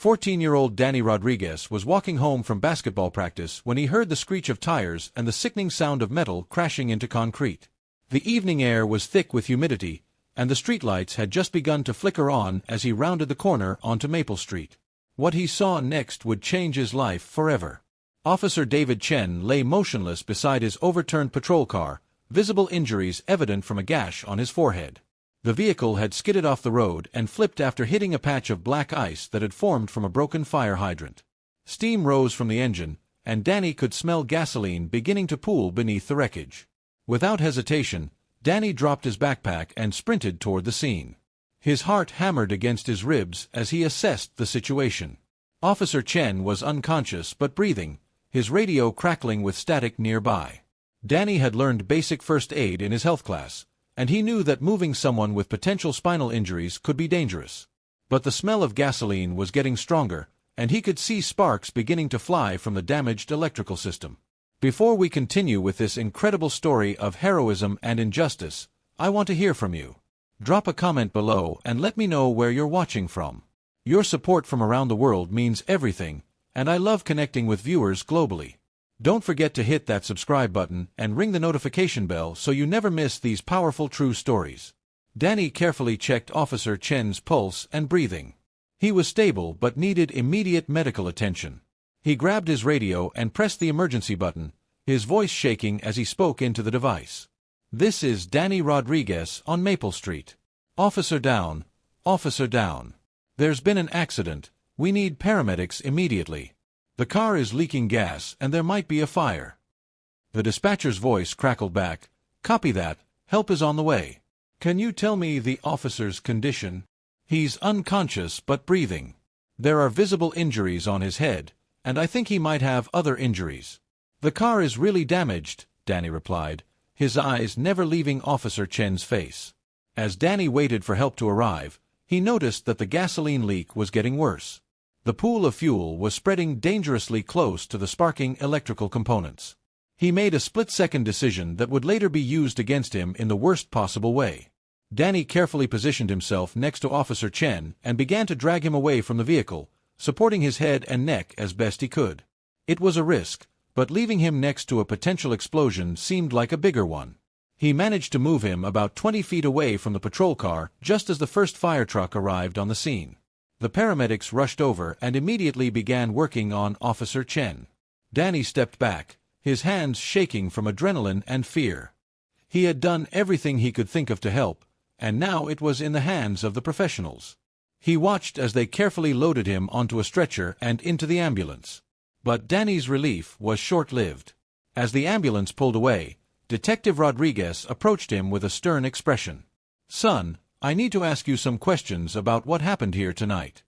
14-year-old Danny Rodriguez was walking home from basketball practice when he heard the screech of tires and the sickening sound of metal crashing into concrete. The evening air was thick with humidity, and the streetlights had just begun to flicker on as he rounded the corner onto Maple Street. What he saw next would change his life forever. Officer David Chen lay motionless beside his overturned patrol car, visible injuries evident from a gash on his forehead. The vehicle had skidded off the road and flipped after hitting a patch of black ice that had formed from a broken fire hydrant. Steam rose from the engine, and Danny could smell gasoline beginning to pool beneath the wreckage. Without hesitation, Danny dropped his backpack and sprinted toward the scene. His heart hammered against his ribs as he assessed the situation. Officer Chen was unconscious but breathing, his radio crackling with static nearby. Danny had learned basic first aid in his health class, and he knew that moving someone with potential spinal injuries could be dangerous. But the smell of gasoline was getting stronger, and he could see sparks beginning to fly from the damaged electrical system. Before we continue with this incredible story of heroism and injustice, I want to hear from you. Drop a comment below and let me know where you're watching from. Your support from around the world means everything, and I love connecting with viewers globally. Don't forget to hit that subscribe button and ring the notification bell so you never miss these powerful true stories. Danny carefully checked Officer Chen's pulse and breathing. He was stable but needed immediate medical attention. He grabbed his radio and pressed the emergency button, his voice shaking as he spoke into the device. "This is Danny Rodriguez on Maple Street. Officer down. Officer down. There's been an accident. We need paramedics immediately. The car is leaking gas and there might be a fire." The dispatcher's voice crackled back. "Copy that. Help is on the way. Can you tell me the officer's condition?" "He's unconscious but breathing. There are visible injuries on his head, and I think he might have other injuries." "The car is really damaged," Danny replied, his eyes never leaving Officer Chen's face. As Danny waited for help to arrive, he noticed that the gasoline leak was getting worse. The pool of fuel was spreading dangerously close to the sparking electrical components. He made a split-second decision that would later be used against him in the worst possible way. Danny carefully positioned himself next to Officer Chen and began to drag him away from the vehicle, supporting his head and neck as best he could. It was a risk, but leaving him next to a potential explosion seemed like a bigger one. He managed to move him about 20 feet away from the patrol car just as the first fire truck arrived on the scene. The paramedics rushed over and immediately began working on Officer Chen. Danny stepped back, his hands shaking from adrenaline and fear. He had done everything he could think of to help, and now it was in the hands of the professionals. He watched as they carefully loaded him onto a stretcher and into the ambulance. But Danny's relief was short-lived. As the ambulance pulled away, Detective Rodriguez approached him with a stern expression. "Son, I need to ask you some questions about what happened here tonight."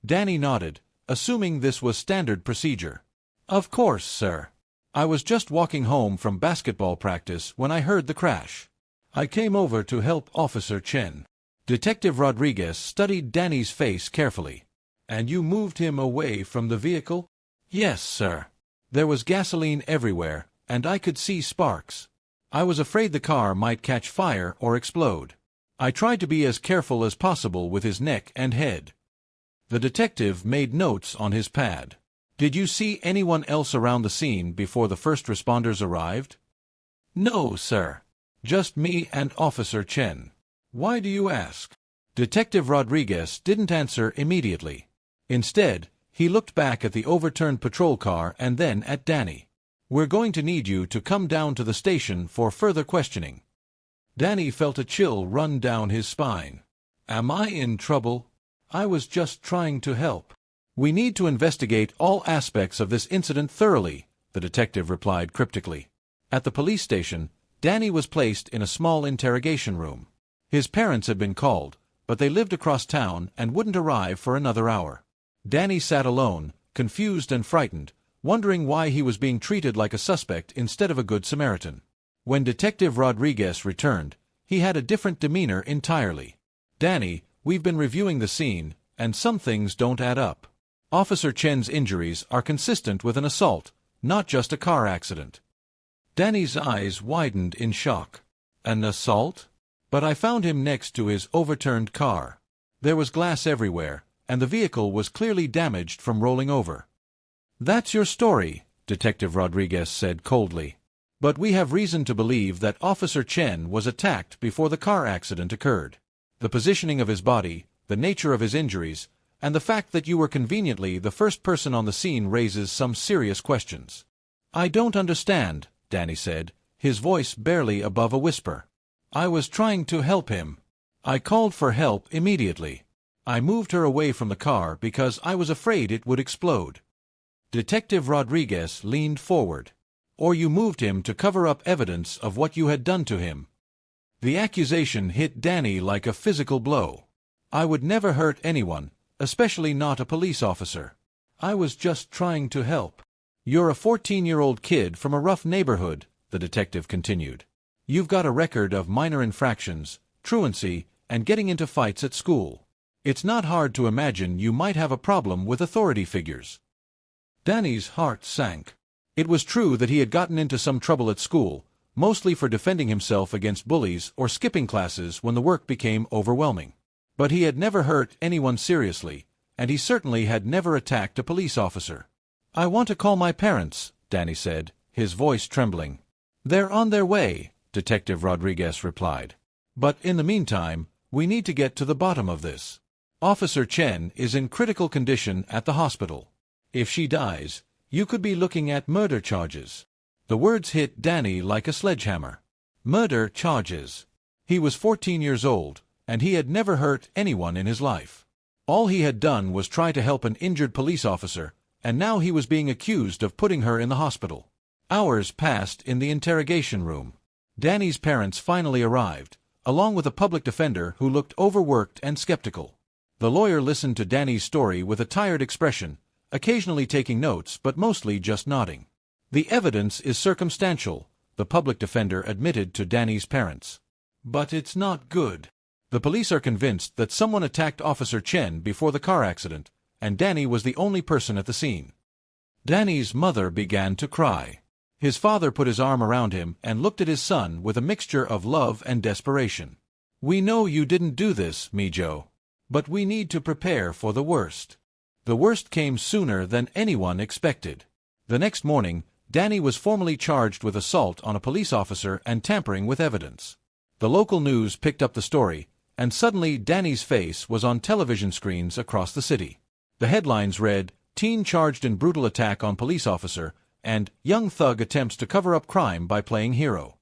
Danny nodded, assuming this was standard procedure. "Of course, sir. I was just walking home from basketball practice when I heard the crash. I came over to help Officer Chen." Detective Rodriguez studied Danny's face carefully. "And you moved him away from the vehicle?" "Yes, sir. There was gasoline everywhere, and I could see sparks. I was afraid the car might catch fire or explode. I tried to be as careful as possible with his neck and head." The detective made notes on his pad. "Did you see anyone else around the scene before the first responders arrived?" "No, sir. Just me and Officer Chen." "Why do you ask?" Detective Rodriguez didn't answer immediately. Instead, he looked back at the overturned patrol car and then at Danny. "We're going to need you to come down to the station for further questioning." Danny felt a chill run down his spine. "Am I in trouble? I was just trying to help." "We need to investigate all aspects of this incident thoroughly," the detective replied cryptically. At the police station, Danny was placed in a small interrogation room. His parents had been called, but they lived across town and wouldn't arrive for another hour. Danny sat alone, confused and frightened, wondering why he was being treated like a suspect instead of a good Samaritan. When Detective Rodriguez returned, he had a different demeanor entirely. "Danny, we've been reviewing the scene, and some things don't add up. Officer Chen's injuries are consistent with an assault, not just a car accident." Danny's eyes widened in shock. "An assault? But I found him next to his overturned car. There was glass everywhere, and the vehicle was clearly damaged from rolling over. "That's your story," Detective Rodriguez said coldly. "But we have reason to believe that Officer Chen was attacked before the car accident occurred. The positioning of his body, the nature of his injuries, and the fact that you were conveniently the first person on the scene raises some serious questions." "I don't understand," Danny said, his voice barely above a whisper. "I was trying to help him. I called for help immediately. I moved her away from the car because I was afraid it would explode." Detective Rodriguez leaned forward. "Or you moved him to cover up evidence of what you had done to him." The accusation hit Danny like a physical blow. "I would never hurt anyone, especially not a police officer. I was just trying to help." "You're a 14-year-old kid from a rough neighborhood," the detective continued. "You've got a record of minor infractions, truancy, and getting into fights at school. It's not hard to imagine you might have a problem with authority figures." Danny's heart sank. It was true that he had gotten into some trouble at school, mostly for defending himself against bullies or skipping classes when the work became overwhelming. But he had never hurt anyone seriously, and he certainly had never attacked a police officer. "I want to call my parents," Danny said, his voice trembling. "They're on their way," Detective Rodriguez replied. "But in the meantime, we need to get to the bottom of this. Officer Chen is in critical condition at the hospital. If she dies, you could be looking at murder charges." The words hit Danny like a sledgehammer. Murder charges. He was 14 years old, and he had never hurt anyone in his life. All he had done was try to help an injured police officer, and now he was being accused of putting her in the hospital. Hours passed in the interrogation room. Danny's parents finally arrived, along with a public defender who looked overworked and skeptical. The lawyer listened to Danny's story with a tired expression, occasionally taking notes but mostly just nodding. "The evidence is circumstantial," the public defender admitted to Danny's parents. "But it's not good. The police are convinced that someone attacked Officer Chen before the car accident, and Danny was the only person at the scene." Danny's mother began to cry. His father put his arm around him and looked at his son with a mixture of love and desperation. "We know you didn't do this, Mijo. But we need to prepare for the worst." The worst came sooner than anyone expected. The next morning, Danny was formally charged with assault on a police officer and tampering with evidence. The local news picked up the story, and suddenly Danny's face was on television screens across the city. The headlines read, "Teen charged in brutal attack on police officer," and "Young thug attempts to cover up crime by playing hero."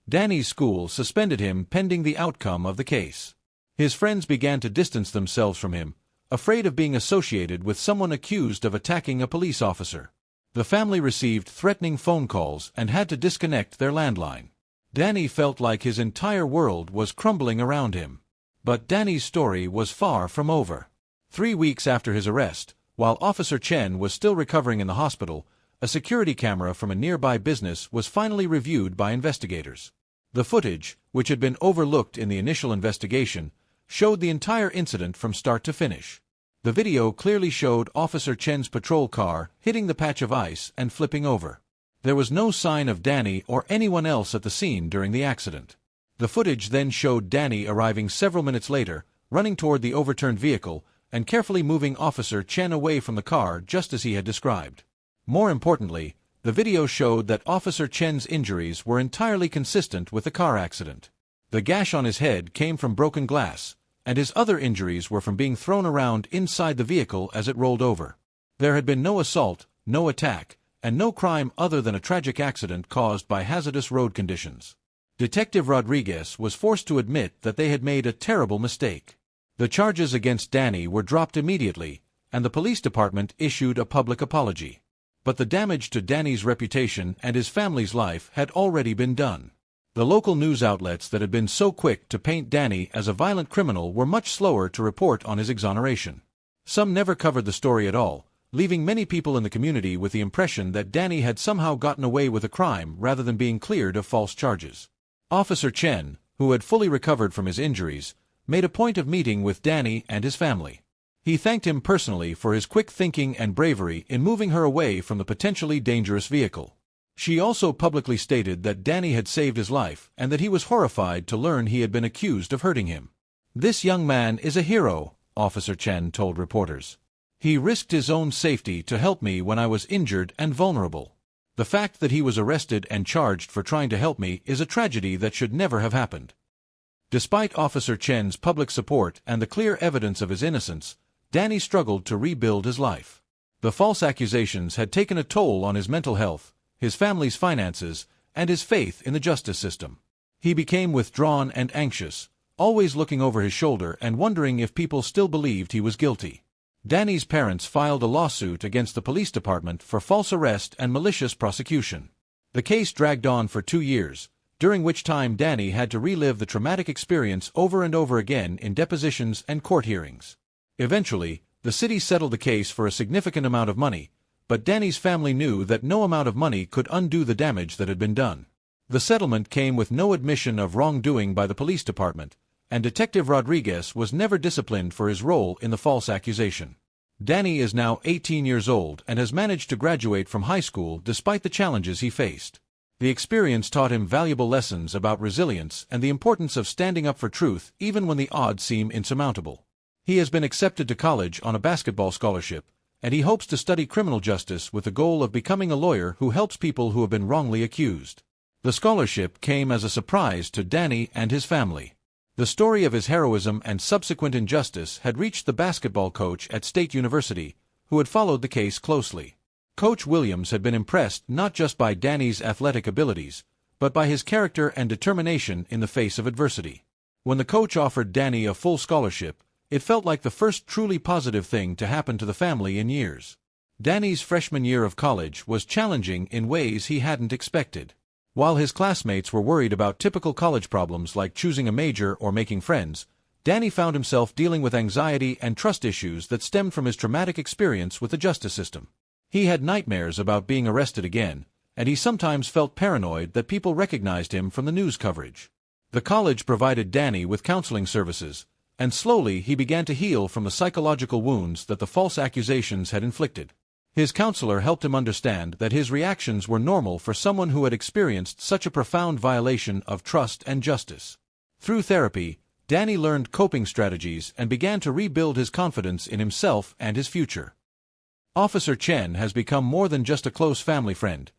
Danny's school suspended him pending the outcome of the case. His friends began to distance themselves from him, afraid of being associated with someone accused of attacking a police officer. The family received threatening phone calls and had to disconnect their landline. Danny felt like his entire world was crumbling around him. But Danny's story was far from over. 3 weeks after his arrest, while Officer Chen was still recovering in the hospital, a security camera from a nearby business was finally reviewed by investigators. The footage, which had been overlooked in the initial investigation, showed the entire incident from start to finish. The video clearly showed Officer Chen's patrol car hitting the patch of ice and flipping over. There was no sign of Danny or anyone else at the scene during the accident. The footage then showed Danny arriving several minutes later, running toward the overturned vehicle, and carefully moving Officer Chen away from the car just as he had described. More importantly, the video showed that Officer Chen's injuries were entirely consistent with the car accident. The gash on his head came from broken glass, and his other injuries were from being thrown around inside the vehicle as it rolled over. There had been no assault, no attack, and no crime other than a tragic accident caused by hazardous road conditions. Detective Rodriguez was forced to admit that they had made a terrible mistake. The charges against Danny were dropped immediately, and the police department issued a public apology. But the damage to Danny's reputation and his family's life had already been done. The local news outlets that had been so quick to paint Danny as a violent criminal were much slower to report on his exoneration. Some never covered the story at all, leaving many people in the community with the impression that Danny had somehow gotten away with a crime rather than being cleared of false charges. Officer Chen, who had fully recovered from his injuries, made a point of meeting with Danny and his family. He thanked him personally for his quick thinking and bravery in moving her away from the potentially dangerous vehicle. She also publicly stated that Danny had saved his life and that he was horrified to learn he had been accused of hurting him. "This young man is a hero," Officer Chen told reporters. He risked his own safety to help me when I was injured and vulnerable. The fact that he was arrested and charged for trying to help me is a tragedy that should never have happened. Despite Officer Chen's public support and the clear evidence of his innocence, Danny struggled to rebuild his life. The false accusations had taken a toll on his mental health, his family's finances, and his faith in the justice system. He became withdrawn and anxious, always looking over his shoulder and wondering if people still believed he was guilty. Danny's parents filed a lawsuit against the police department for false arrest and malicious prosecution. The case dragged on for 2 years, during which time Danny had to relive the traumatic experience over and over again in depositions and court hearings. Eventually, the city settled the case for a significant amount of money, but Danny's family knew that no amount of money could undo the damage that had been done. The settlement came with no admission of wrongdoing by the police department, and Detective Rodriguez was never disciplined for his role in the false accusation. Danny is now 18 years old and has managed to graduate from high school despite the challenges he faced. The experience taught him valuable lessons about resilience and the importance of standing up for truth even when the odds seem insurmountable. He has been accepted to college on a basketball scholarship, and he hopes to study criminal justice with the goal of becoming a lawyer who helps people who have been wrongly accused. The scholarship came as a surprise to Danny and his family. The story of his heroism and subsequent injustice had reached the basketball coach at State University, who had followed the case closely. Coach Williams had been impressed not just by Danny's athletic abilities, but by his character and determination in the face of adversity. When the coach offered Danny a full scholarship, it felt like the first truly positive thing to happen to the family in years. Danny's freshman year of college was challenging in ways he hadn't expected. While his classmates were worried about typical college problems like choosing a major or making friends, Danny found himself dealing with anxiety and trust issues that stemmed from his traumatic experience with the justice system. He had nightmares about being arrested again, and he sometimes felt paranoid that people recognized him from the news coverage. The college provided Danny with counseling services, and slowly he began to heal from the psychological wounds that the false accusations had inflicted. His counselor helped him understand that his reactions were normal for someone who had experienced such a profound violation of trust and justice. Through therapy, Danny learned coping strategies and began to rebuild his confidence in himself and his future. Officer Chen has become more than just a close family friend.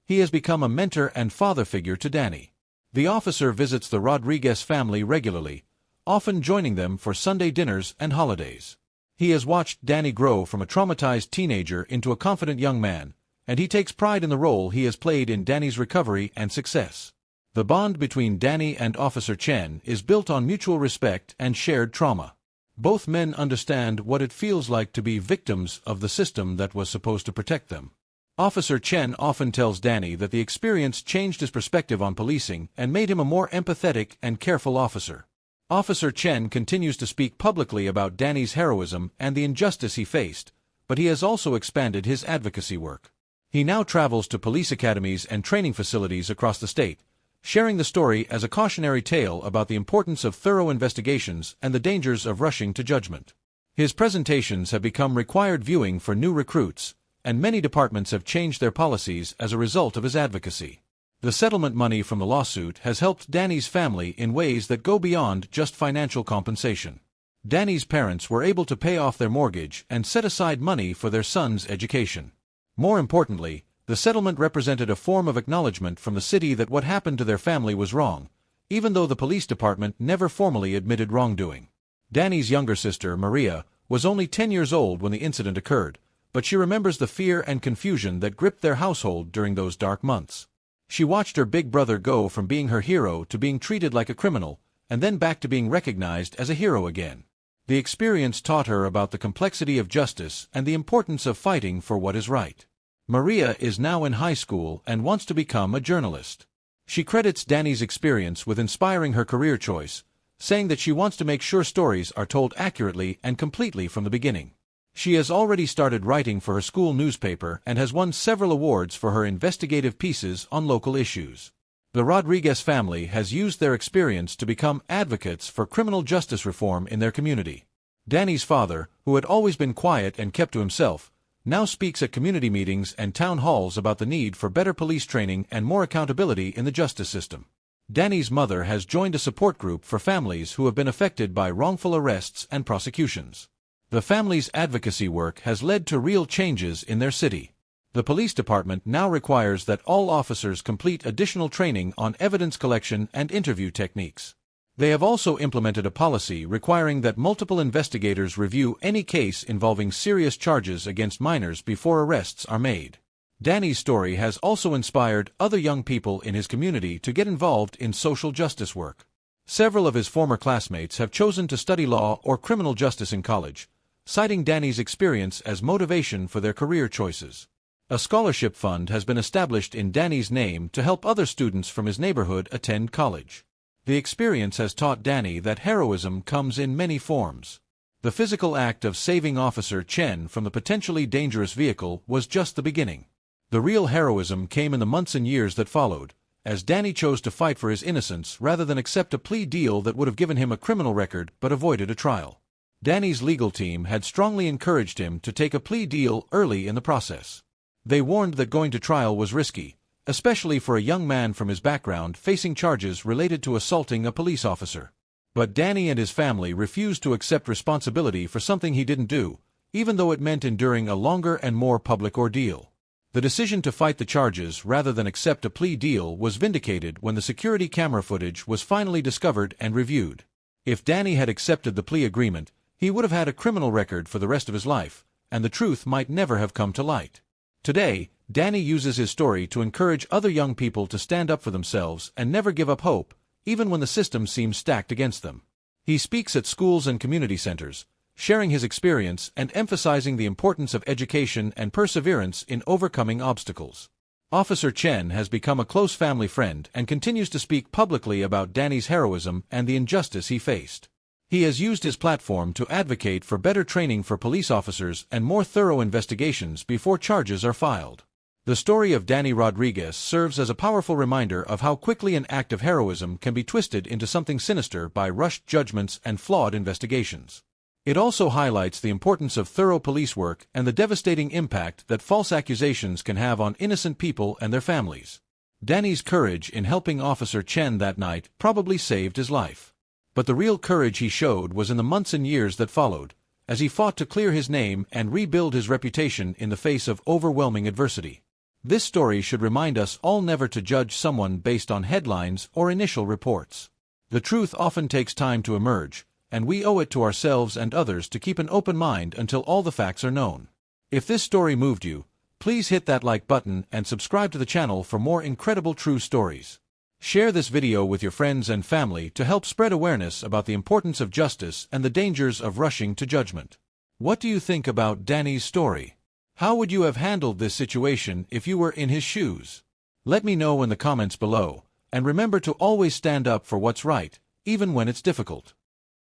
He has become a mentor and father figure to Danny. The officer visits the Rodriguez family regularly, often joining them for Sunday dinners and holidays. He has watched Danny grow from a traumatized teenager into a confident young man, and he takes pride in the role he has played in Danny's recovery and success. The bond between Danny and Officer Chen is built on mutual respect and shared trauma. Both men understand what it feels like to be victims of the system that was supposed to protect them. Officer Chen often tells Danny that the experience changed his perspective on policing and made him a more empathetic and careful officer. Officer Chen continues to speak publicly about Danny's heroism and the injustice he faced, but he has also expanded his advocacy work. He now travels to police academies and training facilities across the state, sharing the story as a cautionary tale about the importance of thorough investigations and the dangers of rushing to judgment. His presentations have become required viewing for new recruits, and many departments have changed their policies as a result of his advocacy. The settlement money from the lawsuit has helped Danny's family in ways that go beyond just financial compensation. Danny's parents were able to pay off their mortgage and set aside money for their son's education. More importantly, the settlement represented a form of acknowledgement from the city that what happened to their family was wrong, even though the police department never formally admitted wrongdoing. Danny's younger sister, Maria, was only 10 years old when the incident occurred, but she remembers the fear and confusion that gripped their household during those dark months. She watched her big brother go from being her hero to being treated like a criminal, and then back to being recognized as a hero again. The experience taught her about the complexity of justice and the importance of fighting for what is right. Maria is now in high school and wants to become a journalist. She credits Danny's experience with inspiring her career choice, saying that she wants to make sure stories are told accurately and completely from the beginning. She has already started writing for her school newspaper and has won several awards for her investigative pieces on local issues. The Rodriguez family has used their experience to become advocates for criminal justice reform in their community. Danny's father, who had always been quiet and kept to himself, now speaks at community meetings and town halls about the need for better police training and more accountability in the justice system. Danny's mother has joined a support group for families who have been affected by wrongful arrests and prosecutions. The family's advocacy work has led to real changes in their city. The police department now requires that all officers complete additional training on evidence collection and interview techniques. They have also implemented a policy requiring that multiple investigators review any case involving serious charges against minors before arrests are made. Danny's story has also inspired other young people in his community to get involved in social justice work. Several of his former classmates have chosen to study law or criminal justice in college, citing Danny's experience as motivation for their career choices. A scholarship fund has been established in Danny's name to help other students from his neighborhood attend college. The experience has taught Danny that heroism comes in many forms. The physical act of saving Officer Chen from the potentially dangerous vehicle was just the beginning. The real heroism came in the months and years that followed, as Danny chose to fight for his innocence rather than accept a plea deal that would have given him a criminal record but avoided a trial. Danny's legal team had strongly encouraged him to take a plea deal early in the process. They warned that going to trial was risky, especially for a young man from his background facing charges related to assaulting a police officer. But Danny and his family refused to accept responsibility for something he didn't do, even though it meant enduring a longer and more public ordeal. The decision to fight the charges rather than accept a plea deal was vindicated when the security camera footage was finally discovered and reviewed. If Danny had accepted the plea agreement, he would have had a criminal record for the rest of his life, and the truth might never have come to light. Today, Danny uses his story to encourage other young people to stand up for themselves and never give up hope, even when the system seems stacked against them. He speaks at schools and community centers, sharing his experience and emphasizing the importance of education and perseverance in overcoming obstacles. Officer Chen has become a close family friend and continues to speak publicly about Danny's heroism and the injustice he faced. He has used his platform to advocate for better training for police officers and more thorough investigations before charges are filed. The story of Danny Rodriguez serves as a powerful reminder of how quickly an act of heroism can be twisted into something sinister by rushed judgments and flawed investigations. It also highlights the importance of thorough police work and the devastating impact that false accusations can have on innocent people and their families. Danny's courage in helping Officer Chen that night probably saved his life. But the real courage he showed was in the months and years that followed, as he fought to clear his name and rebuild his reputation in the face of overwhelming adversity. This story should remind us all never to judge someone based on headlines or initial reports. The truth often takes time to emerge, and we owe it to ourselves and others to keep an open mind until all the facts are known. If this story moved you, please hit that like button and subscribe to the channel for more incredible true stories. Share this video with your friends and family to help spread awareness about the importance of justice and the dangers of rushing to judgment. What do you think about Danny's story? How would you have handled this situation if you were in his shoes? Let me know in the comments below, and remember to always stand up for what's right, even when it's difficult.